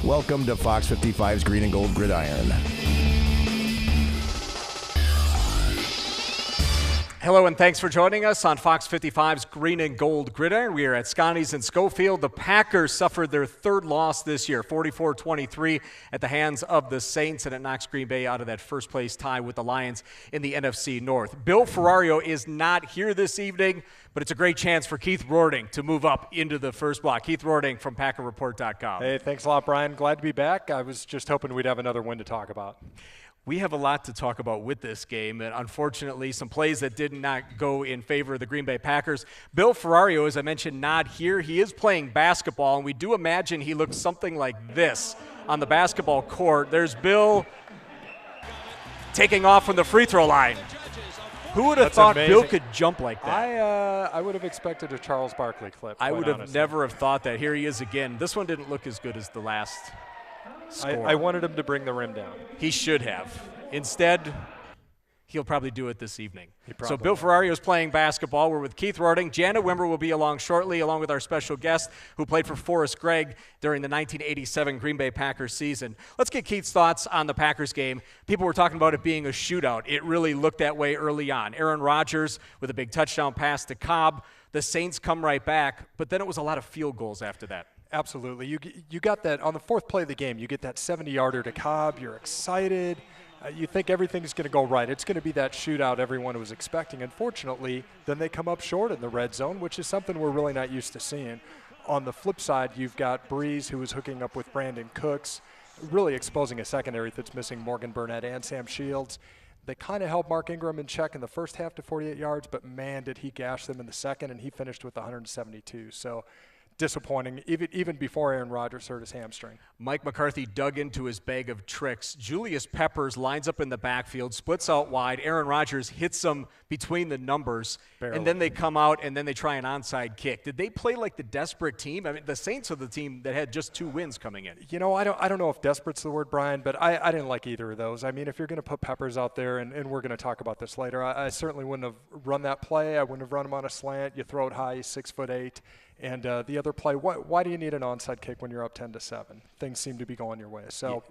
Welcome to Fox 55's Green and Gold Gridiron. Hello and thanks for joining us on Fox 55's Green and Gold Gridiron. We are at Scotty's in Schofield. The Packers suffered their third loss this year, 44-23 at the hands of the Saints, and it knocks Green Bay out of that first place tie with the Lions in the NFC North. Bill Ferrario is not here this evening, but it's a great chance for Keith Rording to move up into the first block. Keith Rording from PackerReport.com. Hey, thanks a lot, Brian. Glad to be back. I was just hoping we'd have another win to talk about. We have a lot to talk about with this game, and unfortunately, some plays that did not go in favor of the Green Bay Packers. Bill Ferrario, as I mentioned, not here. He is playing basketball, and we do imagine he looks something like this on the basketball court. There's Bill taking off from the free throw line. Who would have thought amazing. Bill could jump like that? I would have expected a Charles Barkley clip. I would have never have thought that. Here he is again. This one didn't look as good as the last score. I wanted him to bring the rim down. He should have. Instead, he'll probably do it this evening. So Bill Ferrario is playing basketball. We're with Keith Rording. Jana Wimber will be along shortly, along with our special guest who played for Forrest Gregg during the 1987 Green Bay Packers season. Let's get Keith's thoughts on the Packers game. People were talking about it being a shootout. It really looked that way early on. Aaron Rodgers with a big touchdown pass to Cobb. The Saints come right back, but then it was a lot of field goals after that. Absolutely. You got that on the fourth play of the game. You get that 70-yarder to Cobb. You're excited. You think everything's going to go right. It's going to be that shootout everyone was expecting. Unfortunately, then they come up short in the red zone, which is something we're really not used to seeing. On the flip side, you've got Breeze, who was hooking up with Brandon Cooks, really exposing a secondary that's missing Morgan Burnett and Sam Shields. They kind of held Mark Ingram in check in the first half to 48 yards, but man, did he gash them in the second, and he finished with 172. So disappointing, even before Aaron Rodgers hurt his hamstring. Mike McCarthy dug into his bag of tricks. Julius Peppers lines up in the backfield, splits out wide. Aaron Rodgers hits him between the numbers, Barely. And then they come out and then they try an onside kick. Did they play like the desperate team? I mean, the Saints are the team that had just 2 wins coming in. You know, I don't know if desperate's the word, Brian, but I didn't like either of those. I mean, if you're going to put Peppers out there, and we're going to talk about this later, I certainly wouldn't have run that play. I wouldn't have run him on a slant. You throw it high, he's 6'8". And the other play, why do you need an onside kick when you're up 10-7? Things seem to be going your way. So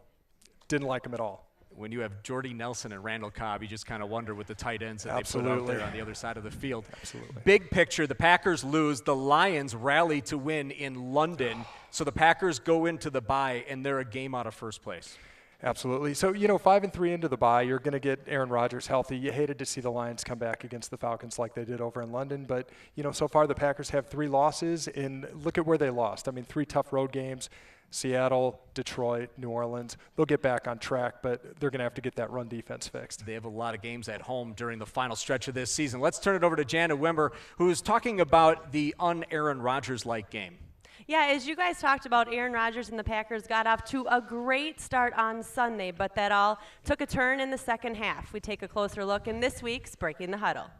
didn't like him at all. When you have Jordy Nelson and Randall Cobb, you just kind of wonder with the tight ends that Absolutely. they put out there on the other side of the field. Absolutely. Big picture, the Packers lose. The Lions rally to win in London. So the Packers go into the bye, and they're a game out of first place. Absolutely. So, 5-3 into the bye, you're going to get Aaron Rodgers healthy. You hated to see the Lions come back against the Falcons like they did over in London. But, so far the Packers have 3 losses, and look at where they lost. I mean, 3 tough road games, Seattle, Detroit, New Orleans. They'll get back on track, but they're going to have to get that run defense fixed. They have a lot of games at home during the final stretch of this season. Let's turn it over to Jana Wimber, who is talking about the un-Aaron Rodgers-like game. Yeah, as you guys talked about, Aaron Rodgers and the Packers got off to a great start on Sunday, but that all took a turn in the second half. We take a closer look in this week's Breaking the Huddle.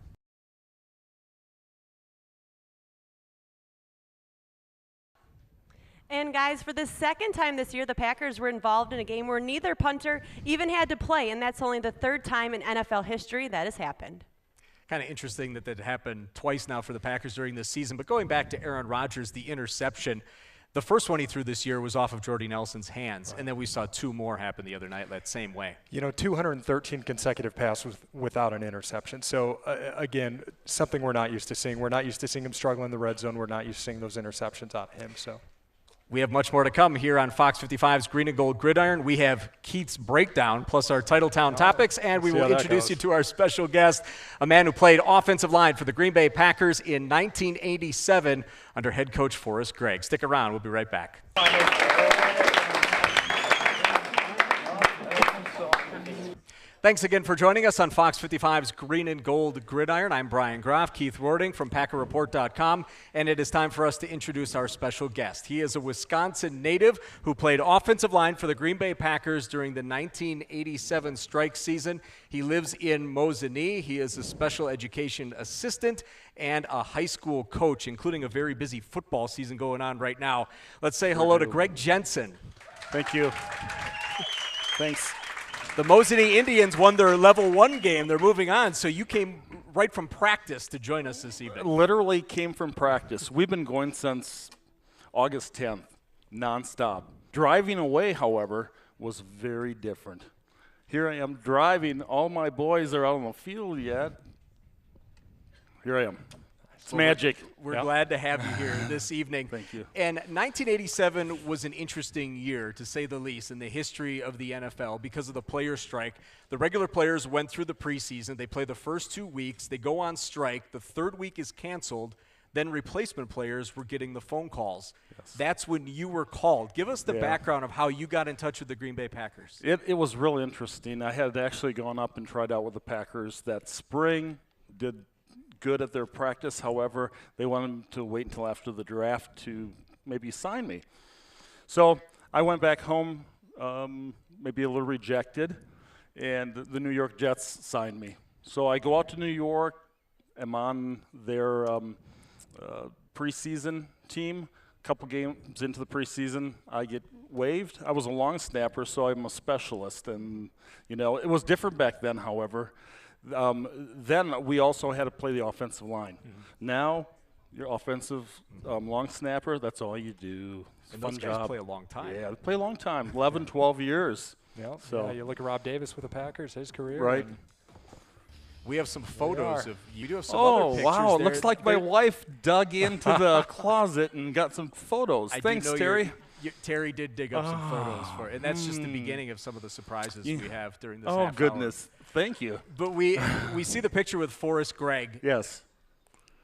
And guys, for the second time this year, the Packers were involved in a game where neither punter even had to play, and that's only the 3rd time in NFL history that has happened. Kind of interesting that happened twice now for the Packers during this season. But going back to Aaron Rodgers, the interception, the first one he threw this year was off of Jordy Nelson's hands, right. And then we saw 2 more happen the other night that same way. 213 consecutive passes without an interception. So, again, something we're not used to seeing. We're not used to seeing him struggle in the red zone. We're not used to seeing those interceptions out of him. So. We have much more to come here on Fox 55's Green and Gold Gridiron. We have Keith's breakdown plus our Titletown topics, and we will introduce you to our special guest, a man who played offensive line for the Green Bay Packers in 1987 under head coach Forrest Gregg. Stick around. We'll be right back. Thanks again for joining us on Fox 55's Green and Gold Gridiron. I'm Brian Groff, Keith Rording from PackerReport.com, and it is time for us to introduce our special guest. He is a Wisconsin native who played offensive line for the Green Bay Packers during the 1987 strike season. He lives in Mosinee. He is a special education assistant and a high school coach, including a very busy football season going on right now. Let's say hello to Greg Jensen. Thank you. Thanks. The Mosinee Indians won their level 1 game. They're moving on, so you came right from practice to join us this evening. Literally came from practice. We've been going since August 10th, nonstop. Driving away, however, was very different. Here I am driving. All my boys are out on the field yet. Here I am. It's magic. We're glad to have you here this evening. Thank you. And 1987 was an interesting year, to say the least, in the history of the NFL because of the player strike. The regular players went through the preseason. They play the first 2 weeks. They go on strike. The third week is canceled. Then replacement players were getting the phone calls. Yes. That's when you were called. Give us the background of how you got in touch with the Green Bay Packers. It was really interesting. I had actually gone up and tried out with the Packers that spring, did good at their practice. However, they wanted to wait until after the draft to maybe sign me. So I went back home, maybe a little rejected, and the New York Jets signed me. So I go out to New York. I'm on their preseason team. A couple games into the preseason, I get waived. I was a long snapper, so I'm a specialist, and it was different back then. However, then we also had to play the offensive line. Now, you're offensive long snapper. That's all you do. It's a fun those guys job. Play a long time. Yeah, they play a long time. 11, 12 years. Yep. So yeah, you look at Rob Davis with the Packers, his career. Right. We have some photos of you. Do have some Oh, other pictures wow. It there. looks like my wife dug into the closet and got some photos. Thanks, Terry. Terry did dig up some photos for it. And that's just the beginning of some of the surprises we have during this Oh, half goodness. hour. Thank you. But we see the picture with Forrest Gregg. Yes.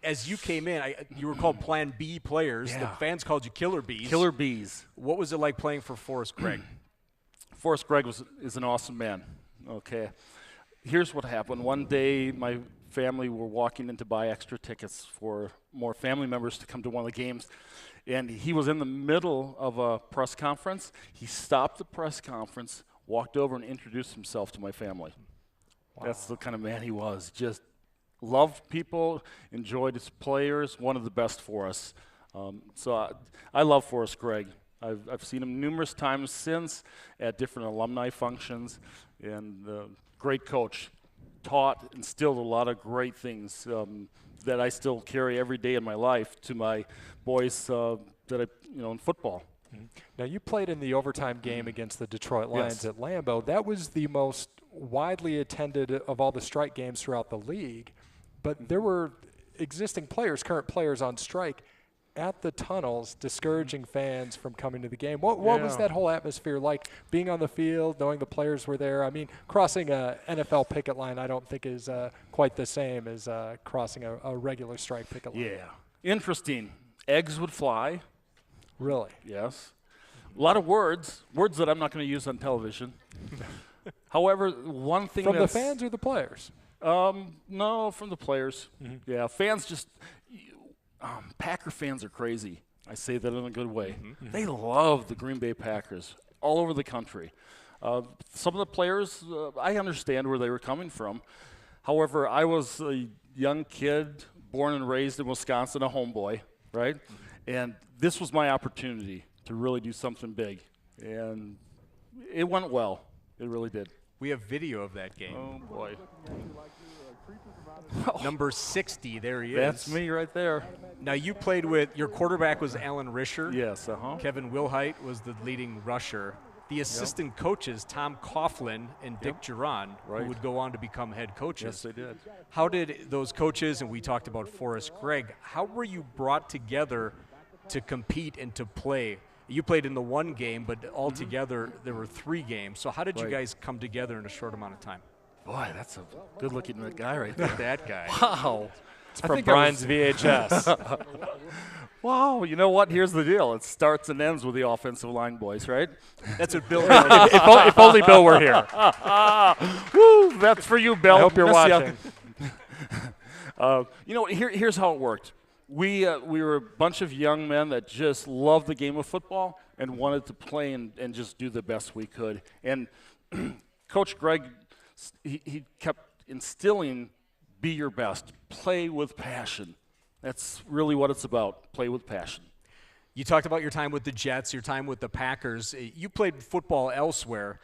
As you came in, you were called Plan B players. Yeah. The fans called you Killer Bees. Killer Bees. What was it like playing for Forrest Gregg? Forrest Gregg is an awesome man. Okay. Here's what happened. One day, my family were walking in to buy extra tickets for more family members to come to one of the games. And he was in the middle of a press conference. He stopped the press conference, walked over and introduced himself to my family. Wow. That's the kind of man he was. Just loved people, enjoyed his players, one of the best for us. So I love Forrest Gregg. I've seen him numerous times since at different alumni functions, and great coach. Taught, instilled a lot of great things that I still carry every day in my life to my boys that in football. Mm-hmm. Now, you played in the overtime game against the Detroit Lions at Lambeau. That was the most widely attended of all the strike games throughout the league. But there were existing players, current players on strike at the tunnels, discouraging fans from coming to the game. What was that whole atmosphere like, being on the field, knowing the players were there? I mean, crossing a NFL picket line I don't think is quite the same as crossing a regular strike picket line. Yeah. Interesting. Eggs would fly. Really? Yes. A lot of words that I'm not going to use on television. However, one thing from the fans or the players? No, from the players. Mm-hmm. Yeah, fans just Packer fans are crazy. I say that in a good way. Mm-hmm. They love the Green Bay Packers all over the country. Some of the players, I understand where they were coming from. However, I was a young kid, born and raised in Wisconsin, a homeboy, right? And this was my opportunity to really do something big. And it went well. It really did. We have video of that game. Oh, boy. Number 60, there he is. That's me right there. Now, you played with, your quarterback was Alan Risher. Yes, Kevin Wilhite was the leading rusher. The assistant coaches, Tom Coughlin and Dick Giron, who would go on to become head coaches. Yes, they did. How did those coaches, and we talked about Forrest Gregg, how were you brought together to compete and to play? You played in the one game, but altogether there were 3 games. So how did you guys come together in a short amount of time? Boy, that's a good-looking guy right there. That guy. Wow. It's from Brian's VHS. Wow, you know what? Here's the deal. It starts and ends with the offensive line boys, right? That's what Bill if only Bill were here. Woo, that's for you, Bill. I hope you're watching. Here's how it worked. We were a bunch of young men that just loved the game of football and wanted to play and just do the best we could. And Coach Gregg, he kept instilling, be your best, play with passion. That's really what it's about, play with passion. You talked about your time with the Jets, your time with the Packers. You played football elsewhere.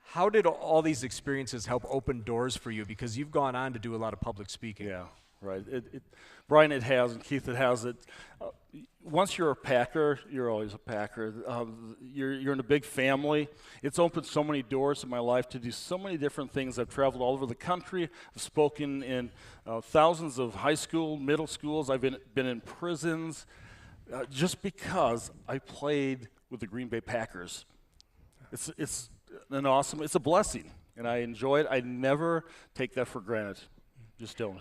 How did all these experiences help open doors for you? Because you've gone on to do a lot of public speaking. Yeah. right? Brian, it has, and Keith, it has it. Once you're a Packer, you're always a Packer. You're in a big family. It's opened so many doors in my life to do so many different things. I've traveled all over the country. I've spoken in thousands of high school, middle schools. I've been in prisons just because I played with the Green Bay Packers. It's a blessing, and I enjoy it. I never take that for granted. Just don't.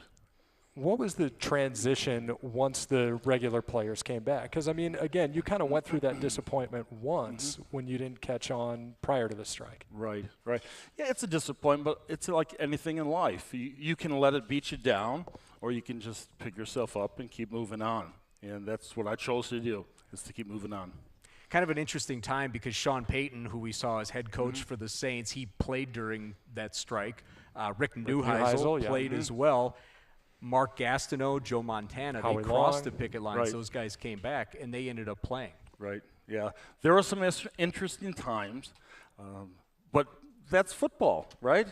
What was the transition once the regular players came back? Because, I mean, again, you kind of went through that disappointment once when you didn't catch on prior to the strike. Right. Yeah, it's a disappointment, but it's like anything in life. You can let it beat you down, or you can just pick yourself up and keep moving on. And that's what I chose to do, is to keep moving on. Kind of an interesting time because Sean Payton, who we saw as head coach for the Saints, he played during that strike. Rick Neuheisel played as well. Mark Gastineau, Joe Montana, they crossed the picket lines. Right. Those guys came back, and they ended up playing. Right, yeah. There were some interesting times, but that's football, right?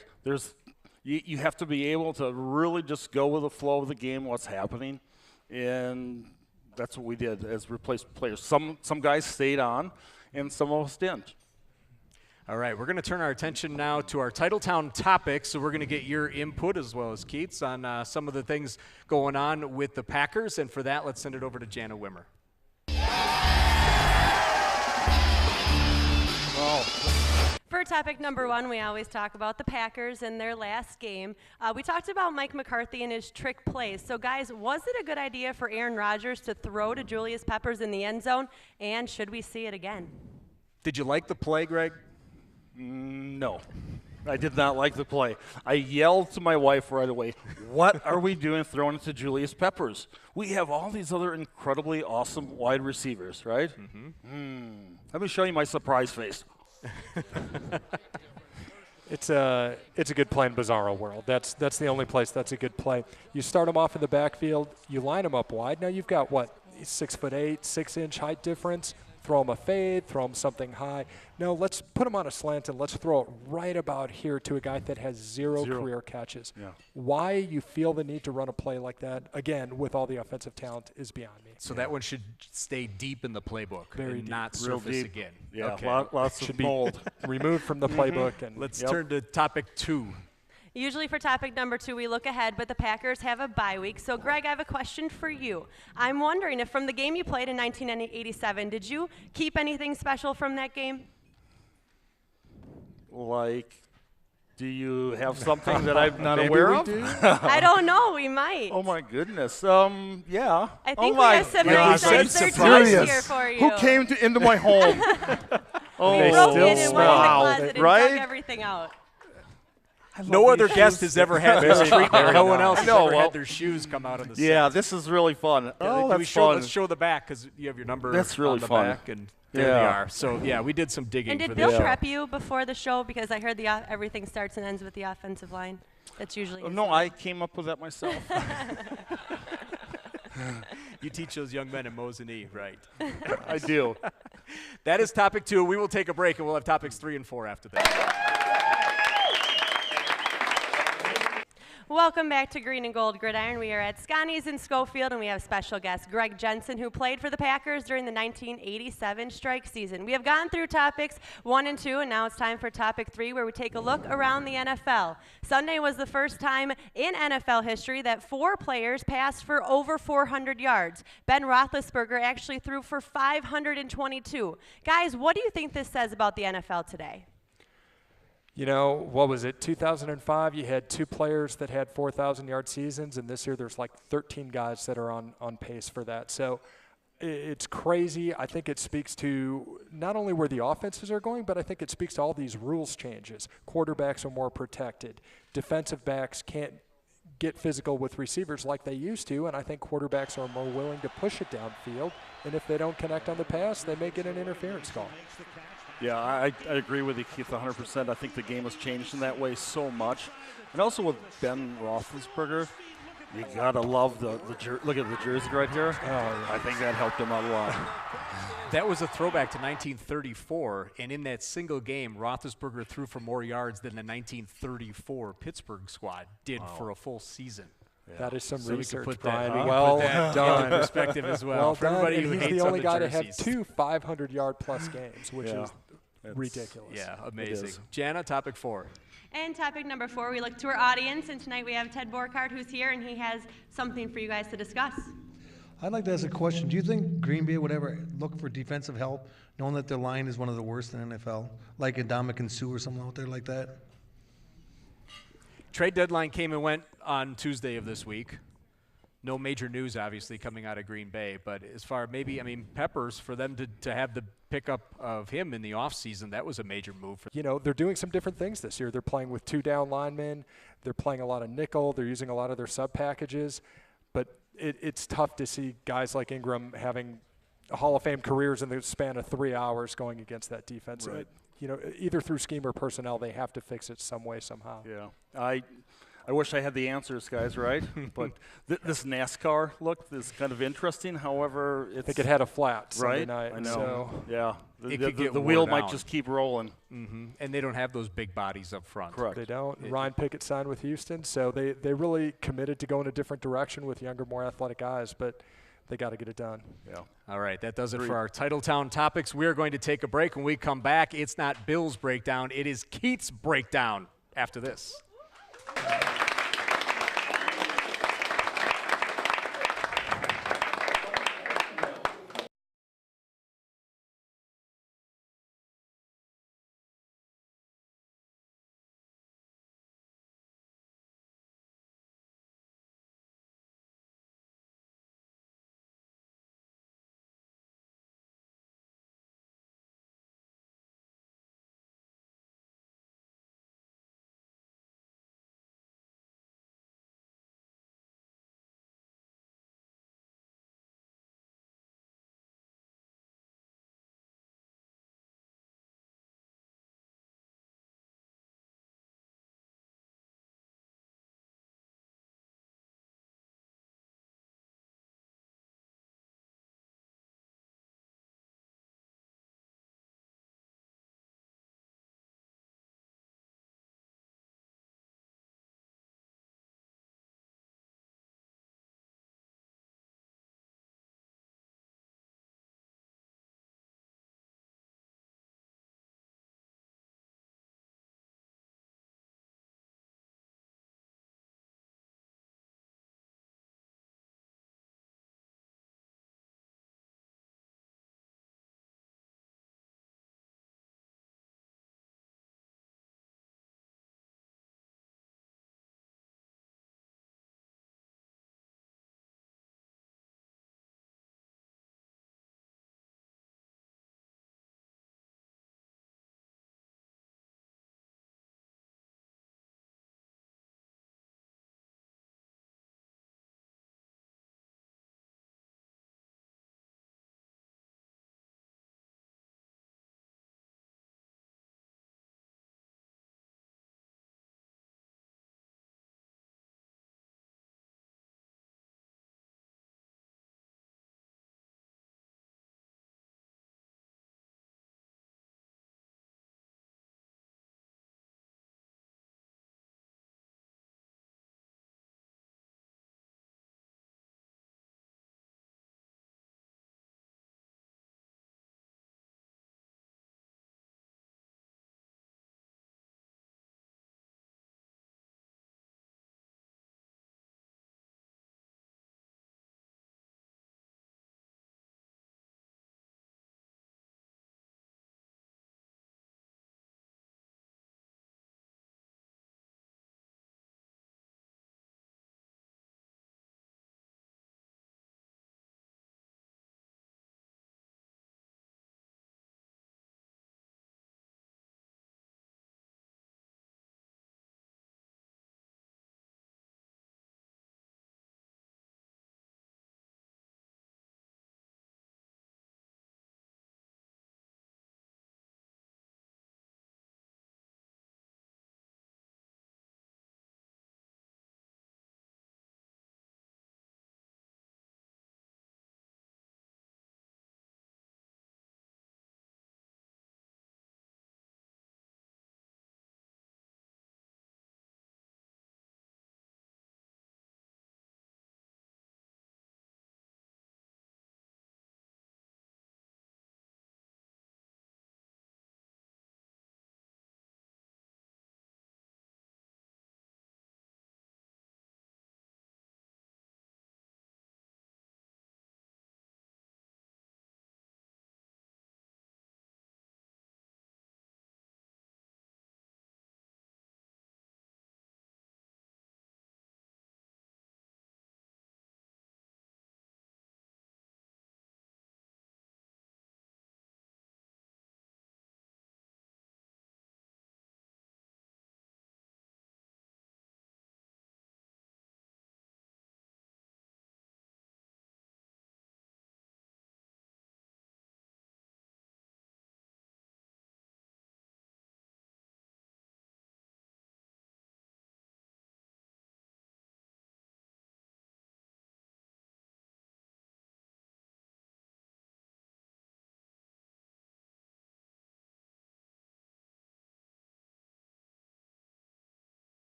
You have to be able to really just go with the flow of the game, what's happening, and that's what we did as replacement players. Some guys stayed on, and some of us didn't. All right, we're going to turn our attention now to our Titletown topics. So we're going to get your input as well as Keith's on some of the things going on with the Packers. And for that, let's send it over to Jana Wimmer. For topic number 1, we always talk about the Packers and their last game. We talked about Mike McCarthy and his trick plays. So, guys, was it a good idea for Aaron Rodgers to throw to Julius Peppers in the end zone? And should we see it again? Did you like the play, Greg? No, I did not like the play. I yelled to my wife right away, what are we doing throwing it to Julius Peppers? We have all these other incredibly awesome wide receivers, right? Let me show you my surprise face. It's a good play in Bizarro World. That's the only place that's a good play. You start them off in the backfield. You line them up wide. Now you've got, 6'8", 6-inch height difference. Throw them a fade, throw them something high. No, let's put them on a slant and let's throw it right about here to a guy that has zero career catches. Yeah. Why you feel the need to run a play like that, again, with all the offensive talent, is beyond me. So that one should stay deep in the playbook Very and deep. not surface again. Yeah, okay. lots of mold. Removed from the playbook. And Let's turn to topic 2. Usually for topic number 2, we look ahead, but the Packers have a bye week. So, Greg, I have a question for you. I'm wondering if from the game you played in 1987, did you keep anything special from that game? Like, do you have something that I'm not aware of? I don't know. We might. Oh, my goodness. Yeah. I think oh we have some gosh, I'm insert serious. here for you. Who came into my home? They broke still in and went in the smell, closet and right? dug everything out. No other guest has ever had this treatment. No one else has ever well, had their shoes come out of the Yeah, set. this is really fun. Oh, Can that's fun. Let's show the back because you have your number That's really on the fun. back. And there we Yeah. are. So, yeah, we did some digging And for did this. Bill prep you before the show? Because I heard everything starts and ends with the offensive line. That's usually his No, thing. I came up with that myself. You teach those young men in Mosinee, right? I do. That is topic 2. We will take a break, and we'll have topics 3 and 4 after that. Welcome back to Green and Gold Gridiron. We are at Scotty's in Schofield, and we have special guest Greg Jensen, who played for the Packers during the 1987 strike season. We have gone through topics 1 and 2, and now it's time for topic 3, where we take a look around the NFL. Sunday was the first time in NFL history that 4 players passed for over 400 yards. Ben Roethlisberger actually threw for 522. Guys, what do you think this says about the NFL today? You know, what was it, 2005, you had 2 players that had 4,000-yard seasons, and this year there's like 13 guys that are on pace for that. So it's crazy. I think it speaks to not only where the offenses are going, but I think it speaks to all these rules changes. Quarterbacks are more protected. Defensive backs can't get physical with receivers like they used to, and I think quarterbacks are more willing to push it downfield, and if they don't connect on the pass, they may get an interference call. Yeah, I agree with you, Keith, 100%. I think the game has changed in that way so much. And also with Ben Roethlisberger, you got to love the look at the jersey right here. Oh, yeah. I think that helped him out a lot. That was a throwback to 1934, and in that single game, Roethlisberger threw for more yards than the 1934 Pittsburgh squad did for a full season. That is some So we can research, put Brian. that, Well put that done. into perspective as well. Well For done. everybody And who he's hates the only other guy to have jerseys. 2 500-yard-plus games, which Yeah. is That's- ridiculous. Yeah, amazing. is. Jana, topic 4. And topic number 4, we look to our audience, and tonight we have Ted Borkhardt, who's here, and he has something for you guys to discuss. I'd like to ask a question. Do you think Green Bay would ever look for defensive help, knowing that their line is one of the worst in the NFL, like a Dominican Sue or something out there like that? Trade deadline came and went on Tuesday of this week. No major news, obviously, coming out of Green Bay. But as far Peppers, for them to have the pickup of him in the offseason, that was a major move. You know, they're doing some different things this year. They're playing with 2 down linemen. They're playing a lot of nickel. They're using a lot of their sub packages. But it's tough to see guys like Ingram having Hall of Fame careers in the span of 3 hours going against that defense. Right. You know, either through scheme or personnel, they have to fix it some way, somehow. Yeah, I wish I had the answers, guys. Right? But this NASCAR look is kind of interesting. However, I think it had a flat Sunday right. night. I know. So Yeah, It could get the wheel worn might out. just keep rolling. And they don't have those big bodies up front. Correct. they don't. Ryan Pickett signed with Houston, so they really committed to go in a different direction with younger, more athletic guys, but they got to get it done. Yeah. All right, that does it for our Titletown topics. We are going to take a break. When we come back, it's not Bill's breakdown, it is Keith's breakdown after this.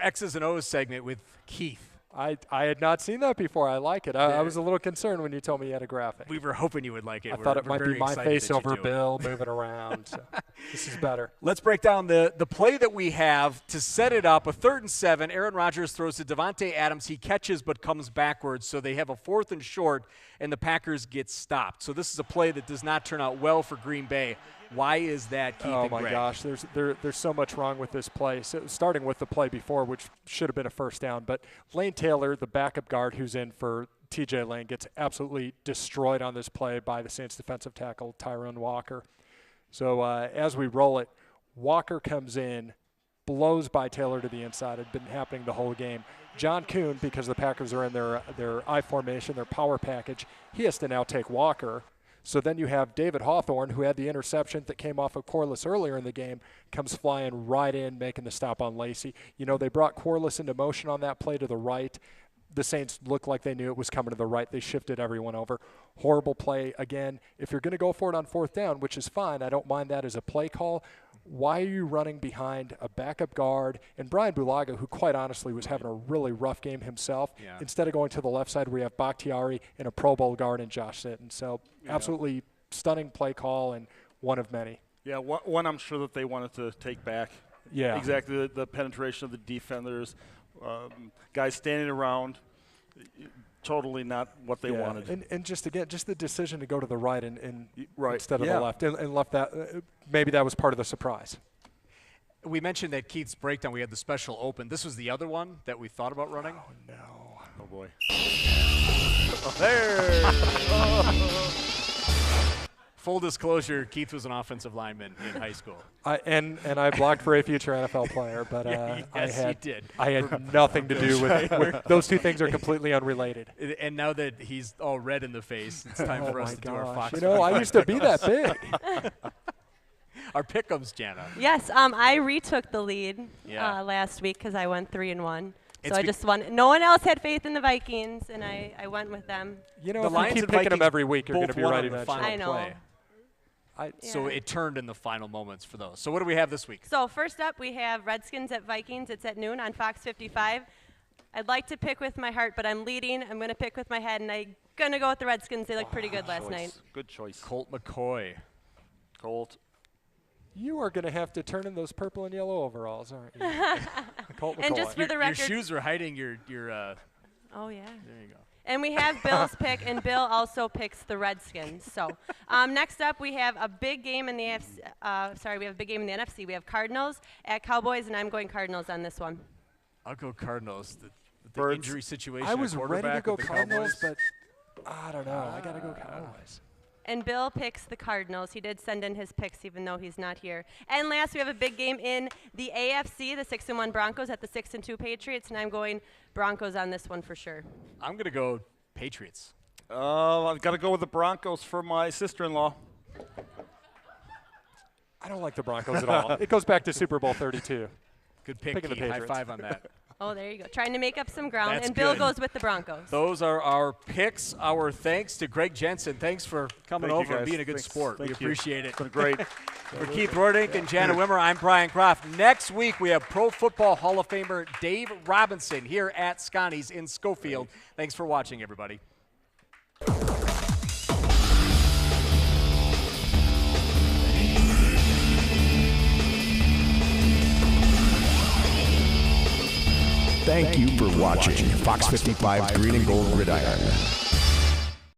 X's and O's segment with Keith. I had not seen that before. I like it. I was a little concerned when you told me you had a graphic. We were hoping you would like it. I thought it might be my face over Bill moving around. So this is better. Let's break down the play that we have to set it up. A 3rd and 7. Aaron Rodgers throws to Devontae Adams. He catches but comes backwards, so they have a 4th and short, and the Packers get stopped. So this is a play that does not turn out well for Green Bay. Why is that, Keith? Oh, my gosh. There's so much wrong with this play. So starting with the play before, which should have been a first down. But Lane Taylor, the backup guard who's in for TJ Lane, gets absolutely destroyed on this play by the Saints defensive tackle, Tyrone Walker. So as we roll it, Walker comes in, blows by Taylor to the inside. It had been happening the whole game. John Kuhn, because the Packers are in their I formation, their power package, he has to now take Walker. So then you have David Hawthorne, who had the interception that came off of Corliss earlier in the game, comes flying right in, making the stop on Lacey. You know, they brought Corliss into motion on that play to the right. The Saints looked like they knew it was coming to the right. They shifted everyone over. Horrible play. Again, if you're going to go for it on 4th down, which is fine, I don't mind that as a play call, why are you running behind a backup guard and Brian Bulaga, who quite honestly was having a really rough game himself, instead of going to the left side where you have Bakhtiari and a Pro Bowl guard and Josh Sitton. So absolutely stunning play call and one of many. Yeah, one I'm sure that they wanted to take back. Yeah. Exactly, the penetration of the defenders, guys standing around, totally not what they wanted. And just the decision to go to the right and right. instead of the left and left that, maybe that was part of the surprise. We mentioned that Keith's breakdown, we had the special open. This was the other one that we thought about running. Oh, no. Oh, boy. There. Full disclosure, Keith was an offensive lineman in high school. And I blocked for a future NFL player, but you did. I had nothing to do with those two things are completely unrelated. And now that he's all red in the face, it's time for us to do our Fox. You know, I used to be that big. Our pick'ems, Jana. Yes, I retook the lead last week because I went 3-1. So It's I just won. No one else had faith in the Vikings, and I went with them. You know, The if Lions you keep and picking them Vikings every week, you're going to both be won right on the eventually. final I know. play. So Yeah. it turned in the final moments for those. So what do we have this week? So first up, we have Redskins at Vikings. It's at noon on Fox 55. I'd like to pick with my heart, but I'm leading. I'm going to pick with my head, and I'm going to go with the Redskins. They looked pretty good last night. Good choice. Colt McCoy. Colt. You are going to have to turn in those purple and yellow overalls, aren't you? Colt And McCoy. just for the Your record, shoes are hiding your oh yeah. there you go. And we have Bill's pick, and Bill also picks the Redskins. So next up, we have a big game in the AFC. We have a big game in the NFC. We have Cardinals at Cowboys, and I'm going Cardinals on this one. I'll go Cardinals. The Birds. injury situation. I at was ready to quarterback go with the Cardinals, Cowboys. but I don't know. I got to go Cowboys. And Bill picks the Cardinals. He did send in his picks, even though he's not here. And last, we have a big game in the AFC, the 6-1 Broncos at the 6-2 Patriots, and I'm going Broncos on this one for sure. I'm going to go Patriots. I've got to go with the Broncos for my sister-in-law. I don't like the Broncos at all. It goes back to Super Bowl 32. Good pick, Picking the Keith. High Patriots. five on that. Oh, there you go. Trying to make up some ground. That's and Bill good. goes with the Broncos. Those are our picks. Our thanks to Greg Jensen. Thanks for coming Thank you, over and guys. being a good Thanks. sport. Thank We you. appreciate it. It's been great. For Keith Rordink and Jana Wimmer, I'm Brian Croft. Next week, we have Pro Football Hall of Famer Dave Robinson here at Scotty's in Schofield. Thanks for watching, everybody. Thank you for watching Fox 55's Green and Gold Gridiron.